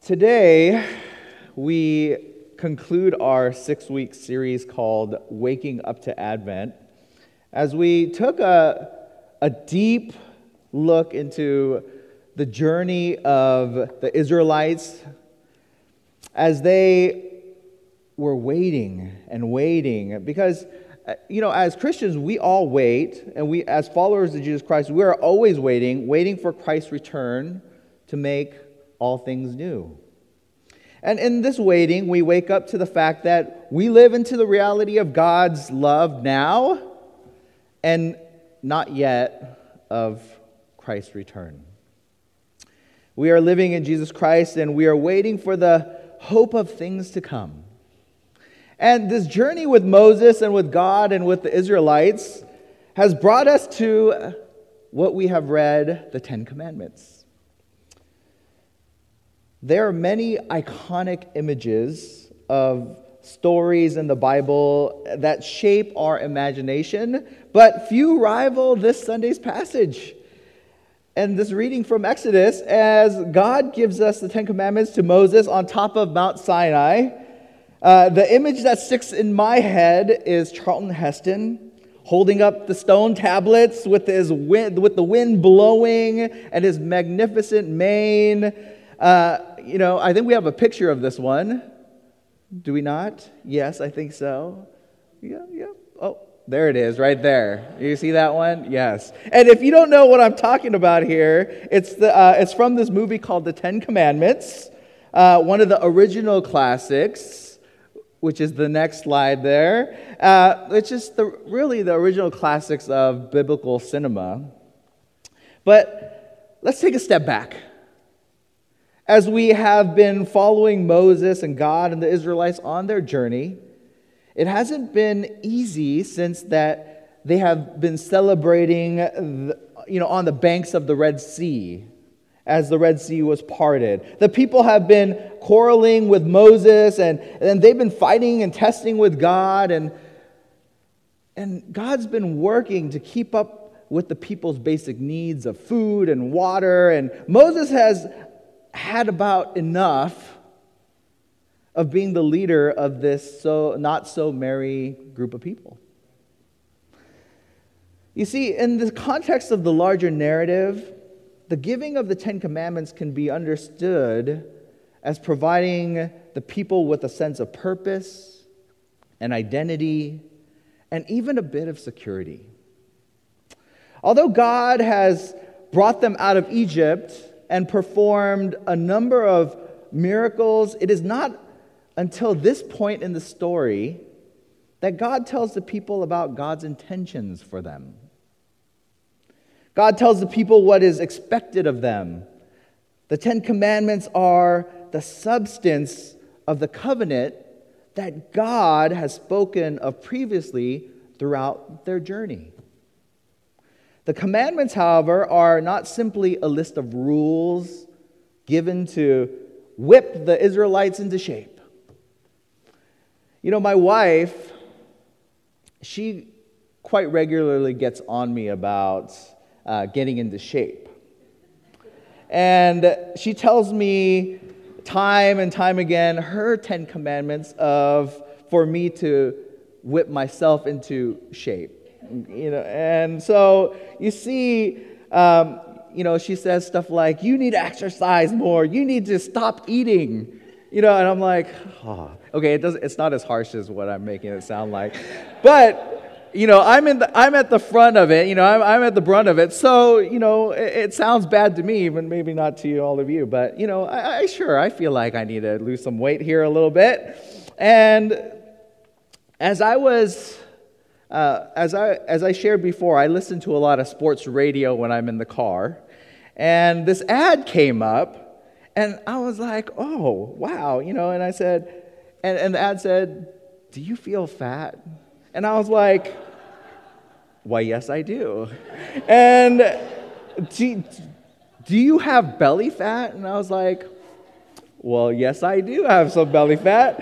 Today, we conclude our 6-week series called Waking Up to Advent, as we took a deep look into the journey of the Israelites as they were waiting and waiting. Because, as Christians, we all wait, and we, as followers of Jesus Christ, we are always waiting for Christ's return to make all things new. And in this waiting, we wake up to the fact that we live into the reality of God's love now and not yet of Christ's return. We are living in Jesus Christ, and we are waiting for the hope of things to come. And this journey with Moses and with God and with the Israelites has brought us to what we have read, the Ten Commandments. There are many iconic images of stories in the Bible that shape our imagination, but few rival this Sunday's passage. And this reading from Exodus, as God gives us the Ten Commandments to Moses on top of Mount Sinai, the image that sticks in my head is Charlton Heston holding up the stone tablets with the wind blowing and his magnificent mane. I think we have a picture of this one. Do we not? Yes, I think so. Yeah. Oh, there it is, right there. You see that one? Yes. And if you don't know what I'm talking about here, it's from this movie called The Ten Commandments, one of the original classics, which is the next slide there. It's just really the original classics of biblical cinema. But let's take a step back. As we have been following Moses and God and the Israelites on their journey, it hasn't been easy since that they have been celebrating, on the banks of the Red Sea, as the Red Sea was parted. The people have been quarreling with Moses, and they've been fighting and testing with God, and God's been working to keep up with the people's basic needs of food and water, and Moses has had about enough of being the leader of this not so merry group of people. You see, in the context of the larger narrative, the giving of the Ten Commandments can be understood as providing the people with a sense of purpose, an identity, and even a bit of security. Although God has brought them out of Egypt and performed a number of miracles, it is not until this point in the story that God tells the people about God's intentions for them. God tells the people what is expected of them. The Ten Commandments are the substance of the covenant that God has spoken of previously throughout their journey. The commandments, however, are not simply a list of rules given to whip the Israelites into shape. My wife, she quite regularly gets on me about getting into shape. And she tells me time and time again her 10 commandments for me to whip myself into shape. And so you see, she says stuff like, you need to exercise more, you need to stop eating, and I'm like, okay, it's not as harsh as what I'm making it sound like, but I'm at the front of it, I'm at the brunt of it, so it sounds bad to me, but maybe not to all of you, but I feel like I need to lose some weight here a little bit. And as I shared before, I listen to a lot of sports radio when I'm in the car, and this ad came up, and I was like, oh, wow, and I said, and the ad said, do you feel fat? And I was like, why, yes, I do. And do you have belly fat? And I was like, well, yes, I do have some belly fat.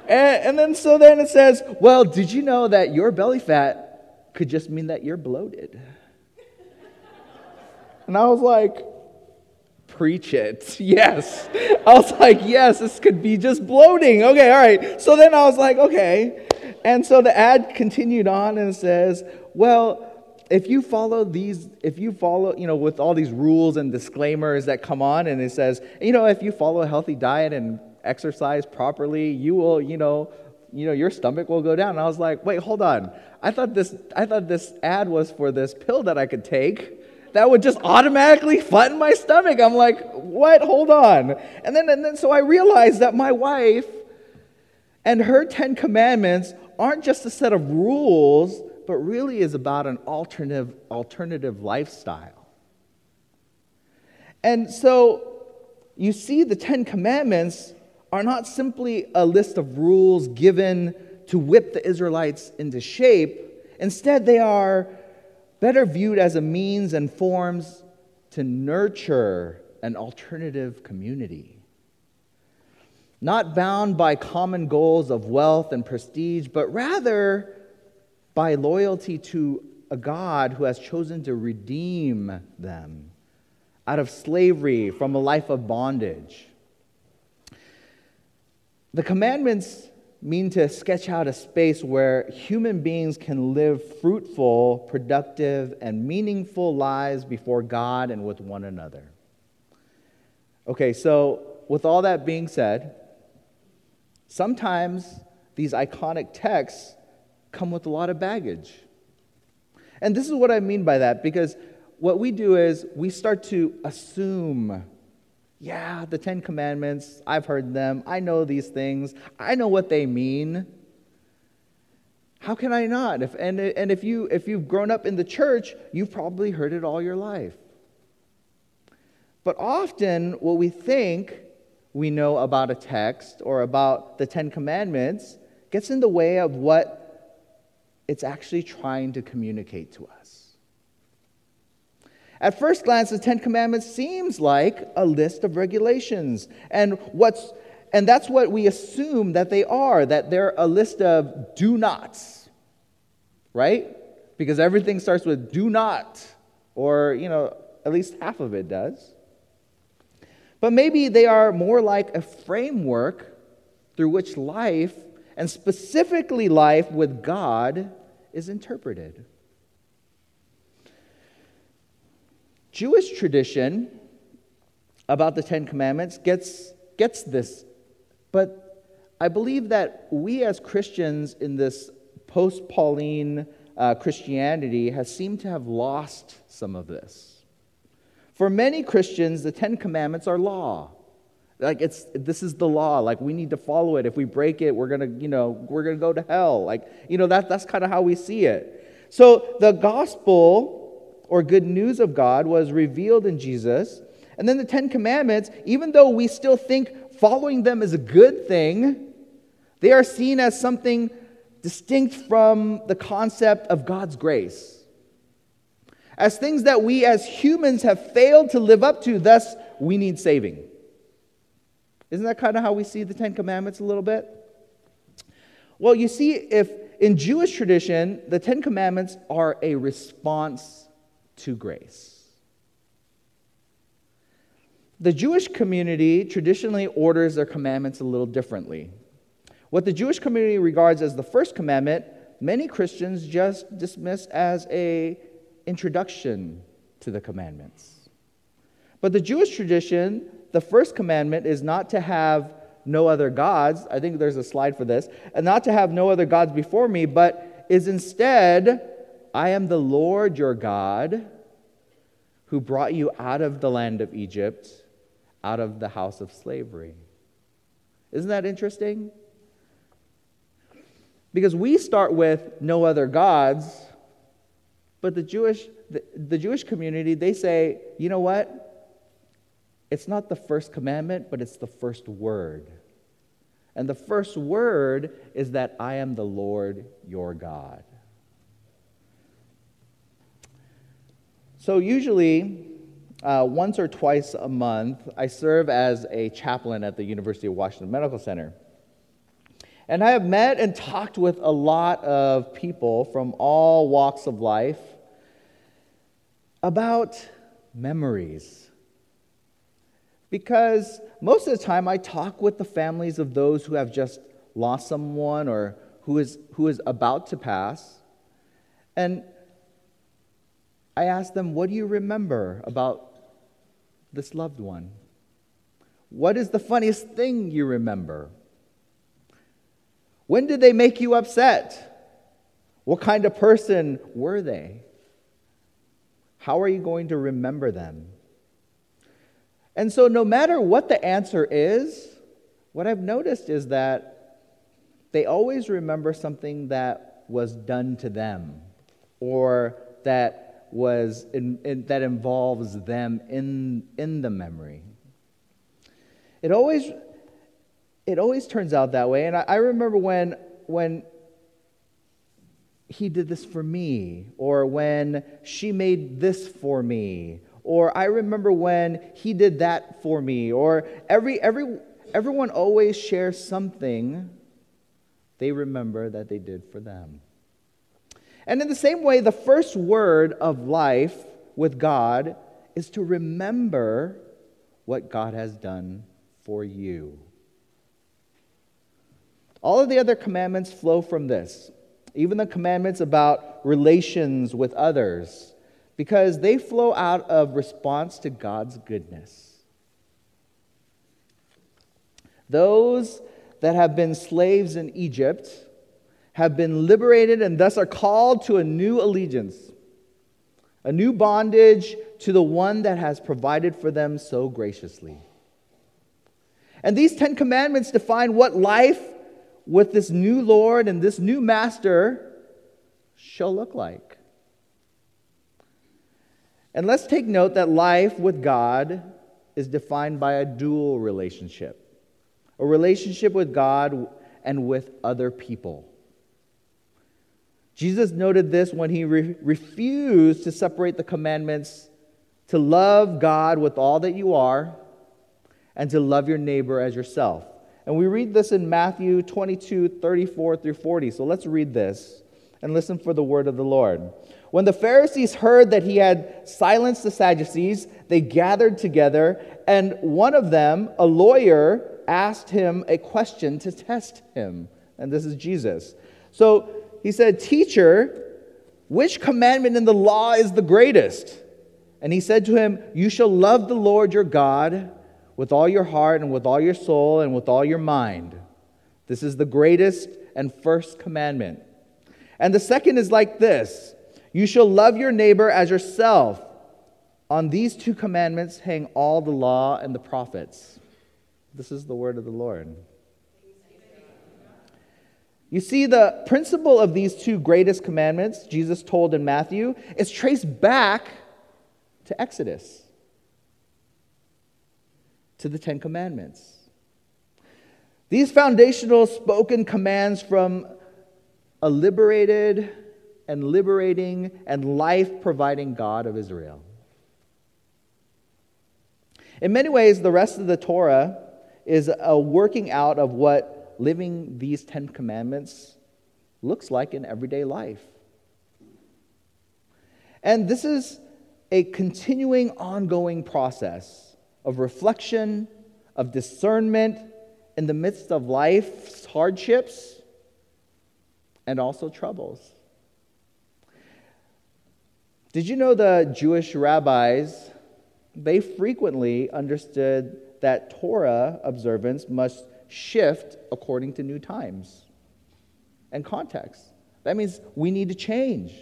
And then it says, well, did you know that your belly fat could just mean that you're bloated? And I was like, Preach it. Yes. I was like, yes, this could be just bloating. Okay, all right. So then I was like, okay. And so the ad continued on and it says, well, if you follow, with all these rules and disclaimers that come on, and it says, if you follow a healthy diet and exercise properly, you will, your stomach will go down. And I was like, wait, hold on. I thought this ad was for this pill that I could take that would just automatically flatten my stomach. I'm like, what? Hold on. And then so I realized that my wife and her 10 commandments aren't just a set of rules, but really is about an alternative lifestyle. And so you see, the 10 commandments are not simply a list of rules given to whip the Israelites into shape. Instead, they are better viewed as a means and forms to nurture an alternative community. Not bound by common goals of wealth and prestige, but rather by loyalty to a God who has chosen to redeem them out of slavery, from a life of bondage. The commandments mean to sketch out a space where human beings can live fruitful, productive, and meaningful lives before God and with one another. Okay, so with all that being said, sometimes these iconic texts come with a lot of baggage. And this is what I mean by that, because what we do is we start to assume, yeah, the 10 Commandments, I've heard them, I know these things, I know what they mean. How can I not? If you've grown up in the church, you've probably heard it all your life. But often what we think we know about a text or about the 10 Commandments gets in the way of what it's actually trying to communicate to us. At first glance, the 10 Commandments seems like a list of regulations. And that's what we assume that they are, that they're a list of do nots, right? Because everything starts with do not, or, at least half of it does. But maybe they are more like a framework through which life, and specifically life with God, is interpreted. Jewish tradition about the 10 Commandments gets this, but I believe that we as Christians in this post-Pauline Christianity has seemed to have lost some of this. For many Christians, the 10 Commandments are law. This is the law. Like, we need to follow it. If we break it, we're gonna go to hell. That's kind of how we see it. So the gospel, or good news of God, was revealed in Jesus. And then the 10 Commandments, even though we still think following them is a good thing, they are seen as something distinct from the concept of God's grace. As things that we as humans have failed to live up to, thus we need saving. Isn't that kind of how we see the 10 Commandments a little bit? Well, you see, if in Jewish tradition, the 10 Commandments are a response to grace. The Jewish community traditionally orders their commandments a little differently. What the Jewish community regards as the first commandment, many Christians just dismiss as an introduction to the commandments. But the Jewish tradition, the first commandment is not to have no other gods. I think there's a slide for this. And not to have no other gods before me, but is instead, I am the Lord your God who brought you out of the land of Egypt, out of the house of slavery. Isn't that interesting? Because we start with no other gods, but the Jewish community, they say, you know what? It's not the first commandment, but it's the first word. And the first word is that I am the Lord your God. So usually, once or twice a month, I serve as a chaplain at the University of Washington Medical Center. And I have met and talked with a lot of people from all walks of life about memories. Because most of the time I talk with the families of those who have just lost someone or who is about to pass. And I ask them, what do you remember about this loved one? What is the funniest thing you remember? When did they make you upset? What kind of person were they? How are you going to remember them? And so no matter what the answer is, what I've noticed is that they always remember something that was done to them or that that involves them in the memory. It always turns out that way. And I remember when he did this for me, or when she made this for me, or I remember when he did that for me, or everyone always shares something they remember that they did for them. And in the same way, the first word of life with God is to remember what God has done for you. All of the other commandments flow from this, even the commandments about relations with others, because they flow out of response to God's goodness. Those that have been slaves in Egypt have been liberated and thus are called to a new allegiance, a new bondage to the one that has provided for them so graciously. And these 10 commandments define what life with this new Lord and this new Master shall look like. And let's take note that life with God is defined by a dual relationship, a relationship with God and with other people. Jesus noted this when he refused to separate the commandments to love God with all that you are and to love your neighbor as yourself. And we read this in Matthew 22:34-40. So let's read this and listen for the word of the Lord. When the Pharisees heard that he had silenced the Sadducees, they gathered together, and one of them, a lawyer, asked him a question to test him. And this is Jesus. So he said, "Teacher, which commandment in the law is the greatest?" And he said to him, "You shall love the Lord your God with all your heart and with all your soul and with all your mind. This is the greatest and first commandment. And the second is like this: you shall love your neighbor as yourself. On these two commandments hang all the law and the prophets." This is the word of the Lord. You see, the principle of these two greatest commandments, Jesus told in Matthew, is traced back to Exodus, to the 10 Commandments. These foundational spoken commands from a liberated and liberating and life-providing God of Israel. In many ways, the rest of the Torah is a working out of what living these 10 Commandments looks like in everyday life. And this is a continuing, ongoing process of reflection, of discernment in the midst of life's hardships and also troubles. Did you know the Jewish rabbis, they frequently understood that Torah observance must shift according to new times and context. That means we need to change.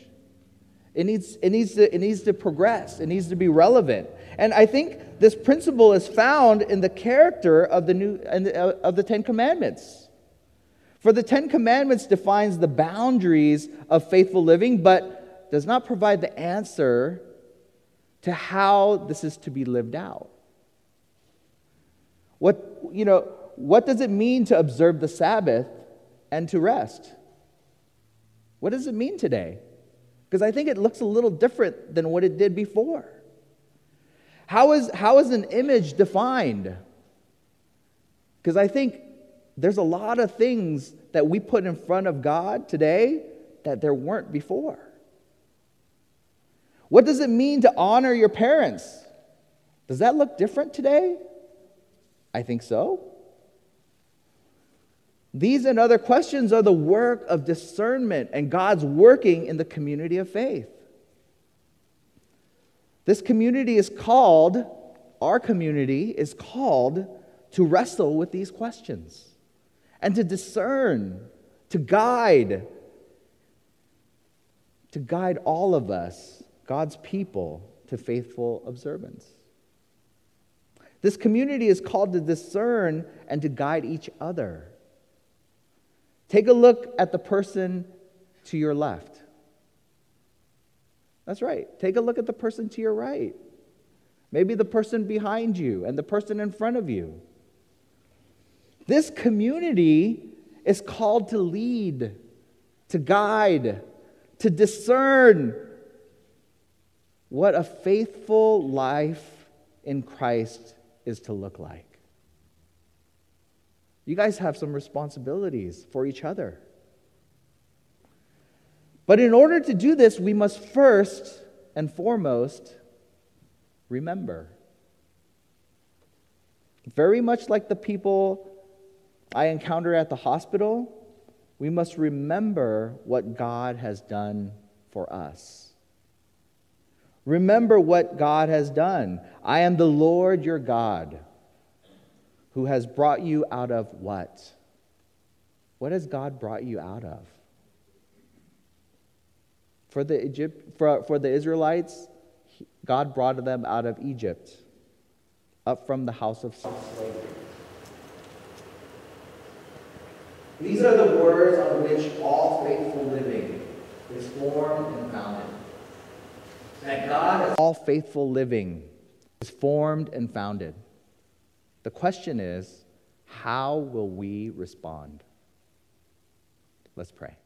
It needs to progress. It needs to be relevant. And I think this principle is found in the character of the 10 Commandments. For the 10 Commandments defines the boundaries of faithful living, but does not provide the answer to how this is to be lived out. What does it mean to observe the Sabbath and to rest? What does it mean today? Because I think it looks a little different than what it did before. How is an image defined? Because I think there's a lot of things that we put in front of God today that there weren't before. What does it mean to honor your parents? Does that look different today? I think so. These and other questions are the work of discernment and God's working in the community of faith. This community is called, our community is called to wrestle with these questions and to discern, to guide all of us, God's people, to faithful observance. This community is called to discern and to guide each other. Take a look at the person to your left. That's right. Take a look at the person to your right. Maybe the person behind you and the person in front of you. This community is called to lead, to guide, to discern what a faithful life in Christ is to look like. You guys have some responsibilities for each other. But in order to do this, we must first and foremost remember. Very much like the people I encounter at the hospital, we must remember what God has done for us. Remember what God has done. I am the Lord your God, who has brought you out of what? What has God brought you out of? For the Israelites, God brought them out of Egypt, up from the house of slavery. These are the words on which all faithful living is formed and founded. That God is all faithful living is formed and founded. The question is, how will we respond? Let's pray.